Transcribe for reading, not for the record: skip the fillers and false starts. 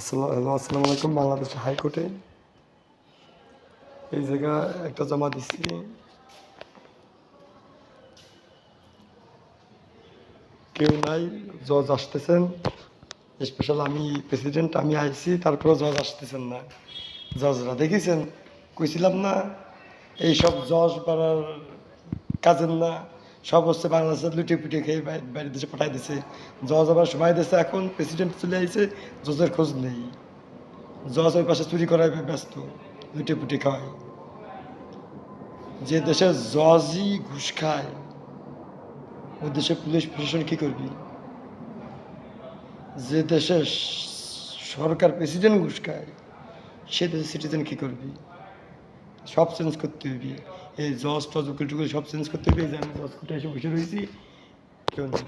আসসালামু আলাইকুম। বাংলাদেশ হাইকোর্টে এই জায়গা একটা জমা দিচ্ছি। কেউ নাই, জজ আসতেছেন স্পেশাল। আমি প্রেসিডেন্ট, আমি আইছি, তারপরে জজ আসতেছেন না। জজরা দেখেছেন, কইছিলাম না এইসব জজ বাড়ার কাজের না, সব হচ্ছে বাংলাদেশের লুটে পুটে খেয়ে বাইরে দেশে পাঠাই দিছে। জজ আবার সময় দিচ্ছে, এখন প্রেসিডেন্ট চলে আইছে, জজের খোঁজ নেই। জজ ওই পাশে চুরি করায় ব্যস্ত, লুটে পুটে খাওয়ায়। যে দেশে জজই ঘুষ খায়, ওই দেশে পুলিশ প্রশাসন কী করবি? যে দেশে সরকার প্রেসিডেন্ট ঘুষ খায়, সে দেশের সিটিজেন কী করবি? সব চেঞ্জ করতে হইবি। এই জজ টজ উকিল টুকিল সব চেঞ্জ করতে হইবে। এই যে আমি জজ কোর্টে এসে বসে রয়েছি, কেউ নেই।